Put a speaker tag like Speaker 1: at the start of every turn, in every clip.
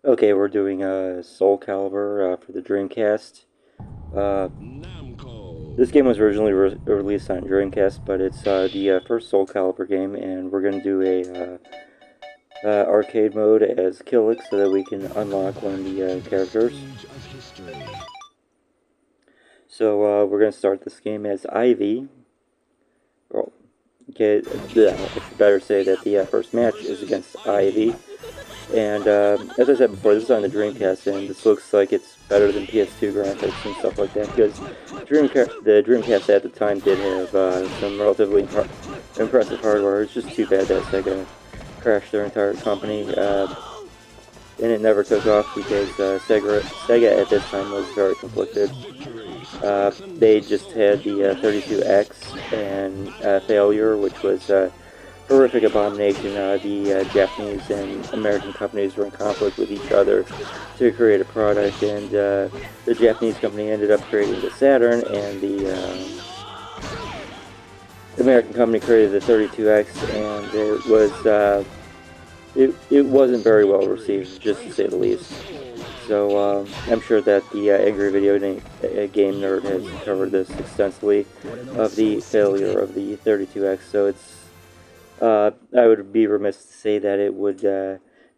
Speaker 1: Okay, we're doing Soul Calibur for the Dreamcast. Uh, this game was originally released on Dreamcast, but it's the first Soul Calibur game, and we're going to do a arcade mode as Kilik so that we can unlock one of the characters. So we're going to start this game as Ivy. Well, okay, I should better say that the first match is against Ivy. And as I said before, this is on the Dreamcast, and this looks like it's better than PS2 graphics and stuff like that, because the Dreamcast at the time did have some relatively impressive hardware. It's just too bad that Sega crashed their entire company, and it never took off because Sega at this time was very conflicted. They just had the 32X and Failure, which was horrific abomination. The Japanese and American companies were in conflict with each other to create a product, and the Japanese company ended up creating the Saturn, and the American company created the 32X, and it wasn't very well received, just to say the least. So I'm sure that the Angry Video Game Nerd has covered this extensively of the failure of the 32X. So I would be remiss to say that it would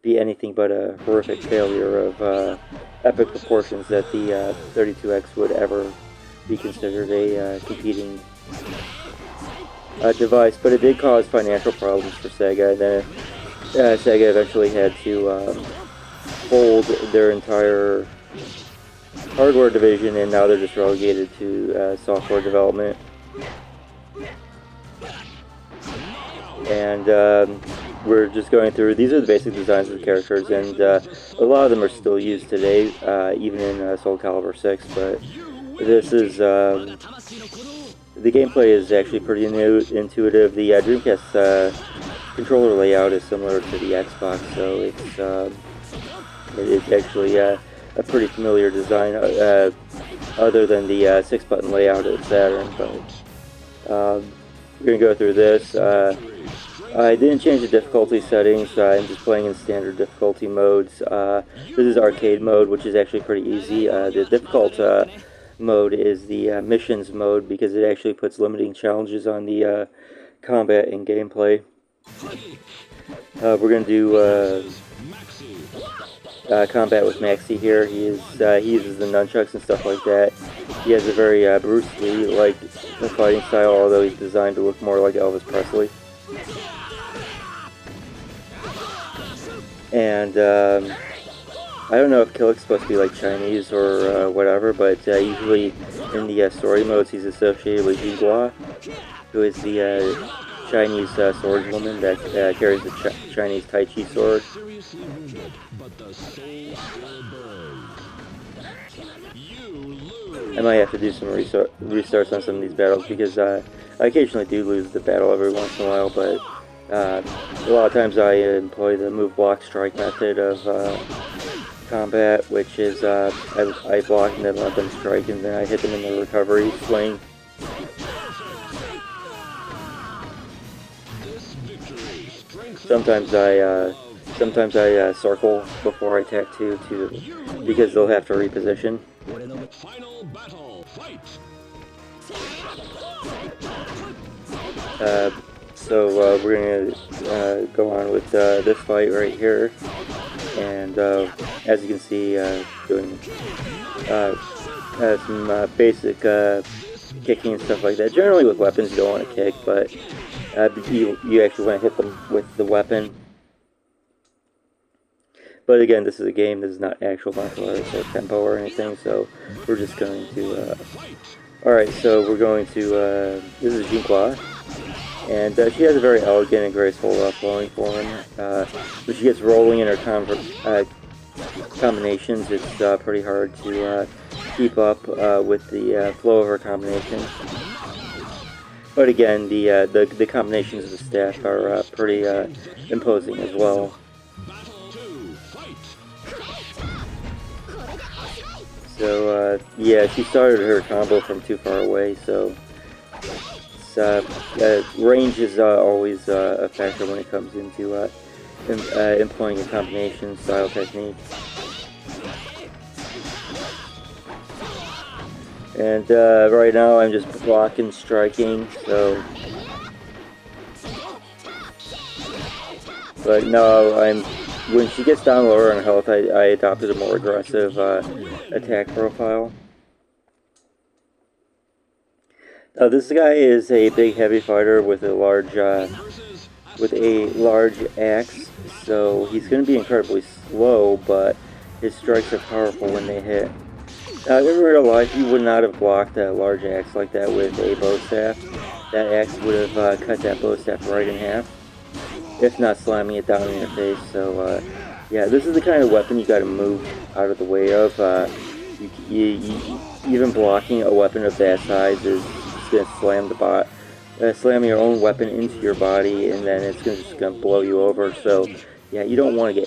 Speaker 1: be anything but a horrific failure of epic proportions that the 32X would ever be considered a competing device. But it did cause financial problems for Sega. And then Sega eventually had to fold their entire hardware division, and now they're just relegated to software development. And we're just going through, these are the basic designs of the characters, and a lot of them are still used today, even in Soul Calibur 6, but this is, the gameplay is actually pretty intuitive. The Dreamcast controller layout is similar to the Xbox, so it's actually a pretty familiar design, other than the 6-button layout of the Saturn, but we're going to go through this. I didn't change the difficulty settings, I'm just playing in standard difficulty modes. This is arcade mode, which is actually pretty easy. The difficult mode is the missions mode, because it actually puts limiting challenges on the combat and gameplay. We're going to do combat with Maxi here. He uses the nunchucks and stuff like that. He has a very Bruce Lee-like fighting style, although he's designed to look more like Elvis Presley. And I don't know if Kilik's supposed to be like Chinese or whatever, but usually in the story modes he's associated with Jinghua, who is the Chinese swordswoman that carries the Chinese Tai Chi sword. I might have to do some restarts on some of these battles, because I occasionally do lose the battle every once in a while, but a lot of times I employ the move block strike method of combat, which is I block and then let them strike, and then I hit them in the recovery swing. Sometimes I circle before I attack too, because they'll have to reposition. So we're gonna go on with this fight right here, and as you can see, doing some basic kicking and stuff like that. Generally with weapons you don't want to kick, but you actually want to hit them with the weapon. But again, this is a game, this is not actual martial arts or tempo or anything, so we're just going to... Alright, so we're going to... this is Jinghua, and she has a very elegant and graceful flowing form. When she gets rolling in her combinations, it's pretty hard to keep up with the flow of her combinations. But again, the combinations of the staff are pretty imposing as well. So yeah, she started her combo from too far away, so range is always a factor when it comes into employing a combination style technique. And right now I'm just blocking, striking, so... But no, when she gets down lower in health, I adopted a more aggressive attack profile. This guy is a big heavy fighter with a large axe, so he's going to be incredibly slow, but his strikes are powerful when they hit. In real life, you would not have blocked a large axe like that with a bow staff. That axe would have cut that bow staff right in half, if not slamming it down in your face. So yeah, this is the kind of weapon you got to move out of the way of. Even blocking a weapon of that size is going to slam your own weapon into your body, and then it's just going to blow you over. So yeah, you don't want to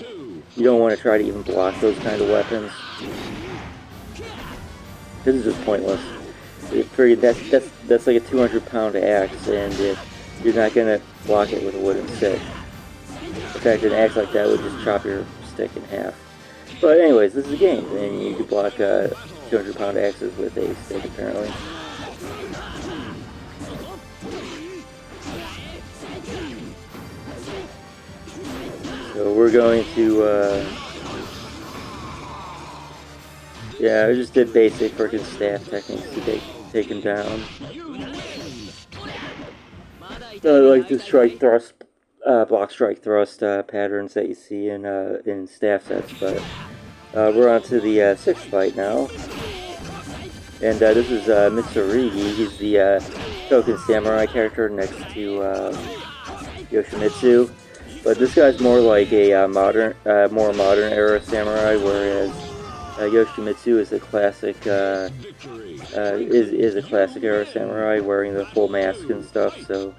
Speaker 1: try to even block those kind of weapons. This is just pointless. That's like a 200-pound axe, and you're not going to block it with a wooden stick. In fact, an axe like that would just chop your stick in half. But anyways, this is a game, and you can block 200-pound axes with a stick, apparently. So we're going to, yeah, I just did basic freaking staff techniques to take him down. I like the strike thrust, block strike thrust patterns that you see in staff sets, but we're on to the 6th fight now. And this is Mitsurigi. He's the token samurai character next to Yoshimitsu. But this guy's more like a more modern era samurai, whereas Yoshimitsu is a classic is a classic era samurai wearing the full mask and stuff. So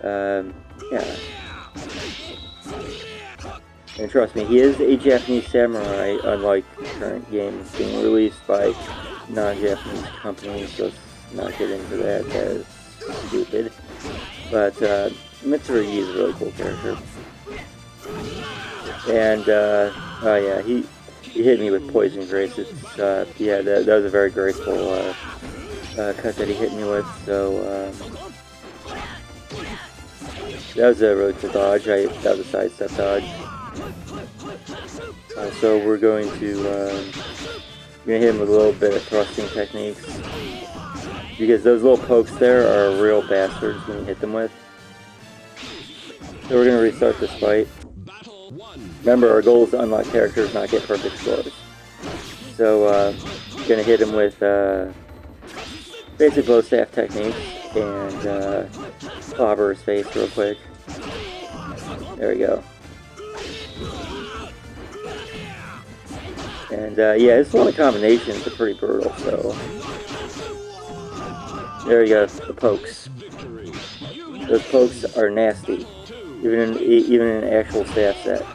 Speaker 1: yeah, and trust me, he is a Japanese samurai, unlike current games being released by non-Japanese companies. So let's not get into that. That is stupid. But Mitsurigi is a really cool character. And oh yeah, he hit me with poison grace. It's yeah, that was a very graceful cut that he hit me with. So that was a really cool dodge. That was a sidestep dodge. So we're going to hit him with a little bit of thrusting techniques, because those little pokes there are real bastards when you hit them with. So we're going to restart this fight. Remember, our goal is to unlock characters, not get perfect scores. So, going to hit him with basic bow staff techniques and clobber his face real quick. There we go. And yeah, his one combinations are pretty brutal. So there we go, the pokes. Those pokes are nasty, even in an actual staff set.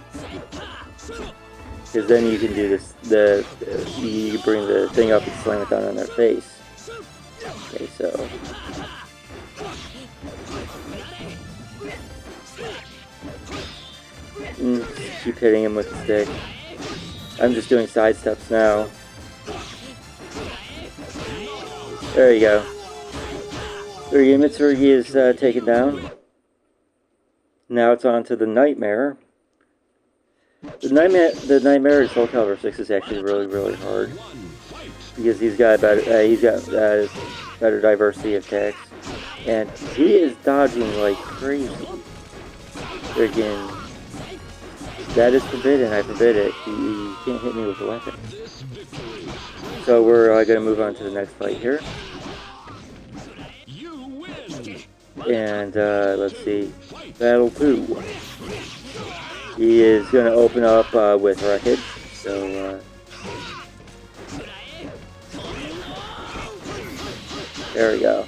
Speaker 1: Because then you can do this. You bring the thing up and slam it down on their face. Okay, so. Keep hitting him with the stick. I'm just doing side steps now. There you go. Mitsurigi is taken down. Now it's on to the Nightmare. The Nightmare in Soul Calibur 6 is actually really hard, because he's got better diversity of attacks, and he is dodging like crazy. Freaking, that is forbidden. I forbid it. You can't hit me with a weapon. So we're gonna move on to the next fight here, and let's see, Battle 2. He is going to open up with Wreckage, so there we go.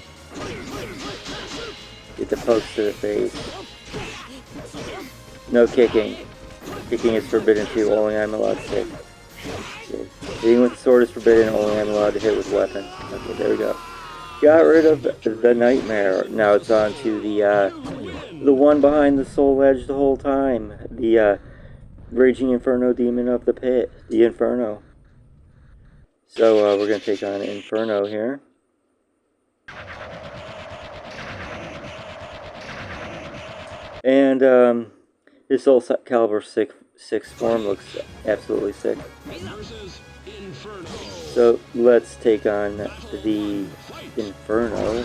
Speaker 1: Get the pokes to the face. No kicking. Kicking is forbidden too, only I'm allowed to hit. Hitting with the sword is forbidden, only I'm allowed to hit with a weapon. Okay, there we go. got rid of the nightmare. Now it's on to the one behind the soul edge the whole time. The raging inferno demon of the pit, the Inferno. So we're gonna take on Inferno here. And his Soul Calibur 6 form looks absolutely sick. So let's take on the Inferno.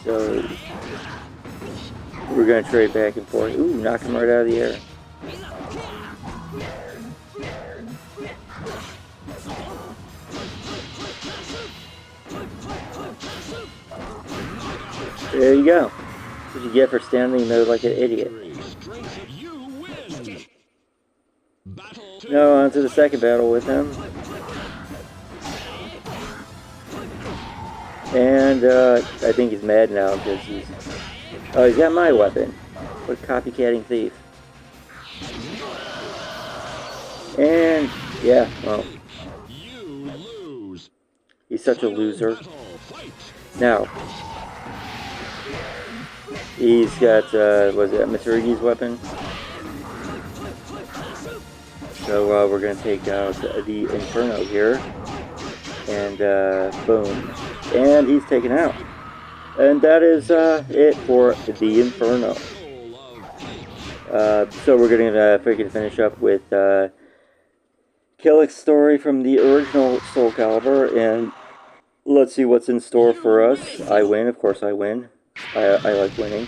Speaker 1: So we're gonna trade back and forth. Ooh, knock him right out of the air. There you go. That's what you get for standing there like an idiot. Now on to the second battle with him. And I think he's mad now because he's got my weapon. What a copycatting thief. And yeah, well, he's such a loser. Now he's got was it Mitsurugi's weapon? So we're gonna take out the Inferno here, and boom, and he's taken out. And that is it for the Inferno. So we're gonna freaking finish up with Kilik's story from the original Soul Calibur, and let's see what's in store for us. I win, of course I win. I like winning.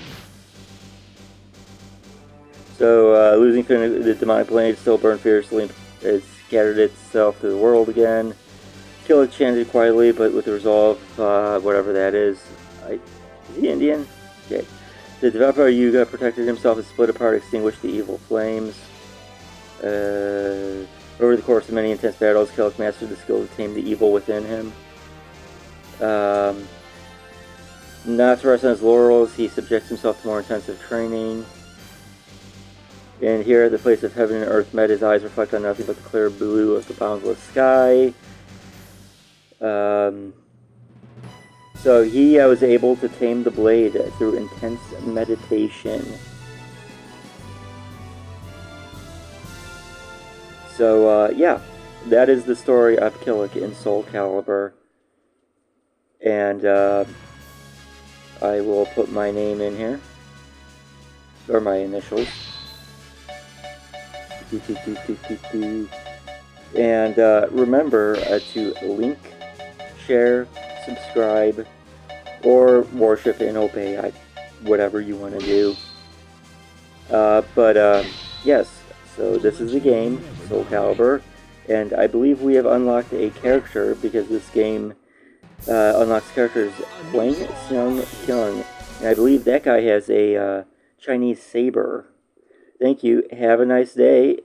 Speaker 1: So, losing the demonic blade still burned fiercely. It scattered itself to the world again. Kilik chanted quietly, but with resolve, whatever that is. Is he Indian? Okay. The developer Yuga protected himself and split apart, extinguished the evil flames. Over the course of many intense battles, Kilik mastered the skill to tame the evil within him. Not to rest on his laurels, he subjects himself to more intensive training. And here at the place of heaven and earth met, his eyes reflect on nothing but the clear blue of the boundless sky. So he was able to tame the blade through intense meditation. So yeah, that is the story of Kilik in Soul Calibur. And I will put my name in here, or my initials. And remember to link, share, subscribe, or worship and obey, whatever you want to do. But yes, so this is the game, Soul Calibur, and I believe we have unlocked a character because this game unlocks characters Huang Xiang Kyung, and I believe that guy has a Chinese saber. Thank you. Have a nice day.